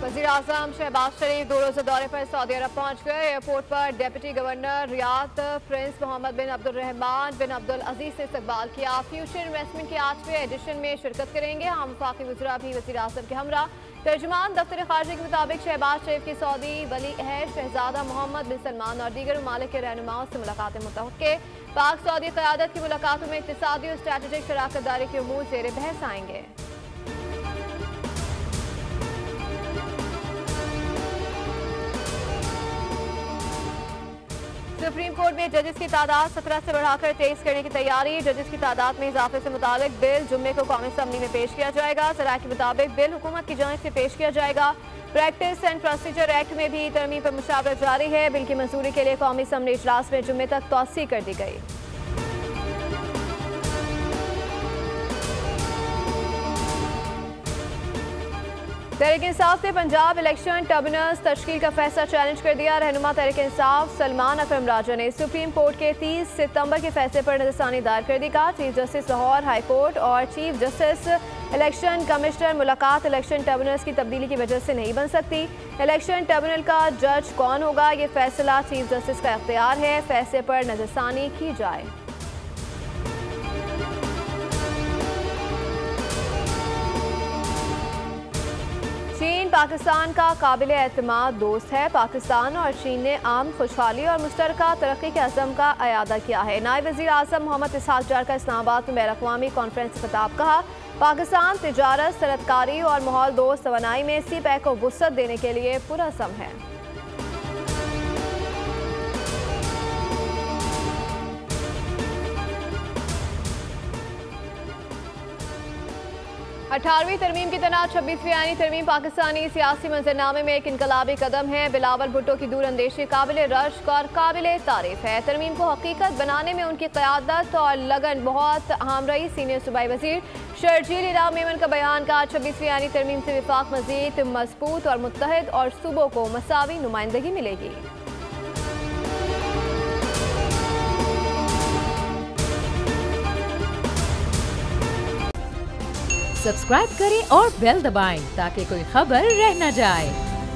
वज़ीर-ए-आज़म शहबाज शरीफ 2 रोज़ा दौरे पर सऊदी अरब पहुंच गए। एयरपोर्ट पर deputy governor Riyadh prince Mohammed bin Abdulrahman bin Abdul Aziz से इस्तकबाल किया। फ्यूचर इन्वेस्टमेंट के 8वें एडिशन में शिरकत करेंगे। हम वफाकी वज़रा भी वज़ीर-ए-आज़म के हमरा। तर्जुमान दफ्तर खारजा के मुताबिक शहबाज शरीफ की सऊदी वली अहद शहजादा मोहम्मद बिन सलमान और दीगर ममालिक के रहनुमाओं से मुलाकातें मुतवक्के। पाक सऊदी क़यादत की मुलाकातों में इक़्तिसादी और स्ट्रेटेजिक शराकत दारी के उमूर ज़ेर बहस आएंगे। सुप्रीम कोर्ट में जजेस की तादाद 17 से बढ़ाकर 23 करने की तैयारी। जजेस की तादाद में इजाफे से मुतालिक बिल जुम्मे को कौमी असम्बली में पेश किया जाएगा। सराय के मुताबिक बिल हुकूमत की जानिब से पेश किया जाएगा। प्रैक्टिस एंड प्रोसीजर एक्ट में भी तरमीम पर मुशावरत जारी है। बिल की मंजूरी के लिए कौमी असम्बली इजलास में जुम्मे तक तौसी कर दी गई। तहरीक इंसाफ ने पंजाब इलेक्शन ट्रिब्यूनल तश्कील का फैसला चैलेंज कर दिया। रहनुमा तहरीक इंसाफ सलमान अकरम राजा ने सुप्रीम कोर्ट के 30 सितंबर के फैसले पर नजरसानी दायर कर दी। कहा chief justice Lahore high court और चीफ जस्टिस इलेक्शन कमिश्नर मुलाकात इलेक्शन ट्रिब्यूनल की तब्दीली की वजह से नहीं बन सकती। इलेक्शन ट्रिब्यूनल का जज कौन होगा, ये फैसला चीफ जस्टिस का इख्तियार है। फैसले पर नजरसानी की जाए। चीन पाकिस्तान का काबिल एतमाद दोस्त है। पाकिस्तान और चीन ने आम खुशहाली और मुश्तरका तरक्की के अज़म का अयादा किया है। नायब वज़ीर आज़म मोहम्मद इसहाक डार का इस्लामाबाद में बैनुल-अक़वामी कॉन्फ्रेंस से खिताब। कहा पाकिस्तान तिजारत, सनअतकारी और माहौल दोस्त तवानाई में सी-पैक को वुसअत देने के लिए पुरअज़्म है। 18वीं तरमीम की तना 26वीं आईनी तरमीम पाकिस्तानी सियासी मंजरनामे में एक इनकलाबी कदम है। बिलावल भुट्टो की दूरअंदेशी काबिल रश्क और काबिल तारीफ है। तरमीम को हकीकत बनाने में उनकी क़यादत और लगन बहुत अहम रही। सीनियर सूबाई वजीर शर्जील इराम मेमन का बयान। का 26वीं आईनी तरमीम से विफाक मजीद मजबूत और मुत्तहिद और सूबों को मसावी नुमाइंदगी मिलेगी। सब्सक्राइब करें और बेल दबाएं ताकि कोई खबर रह न जाए।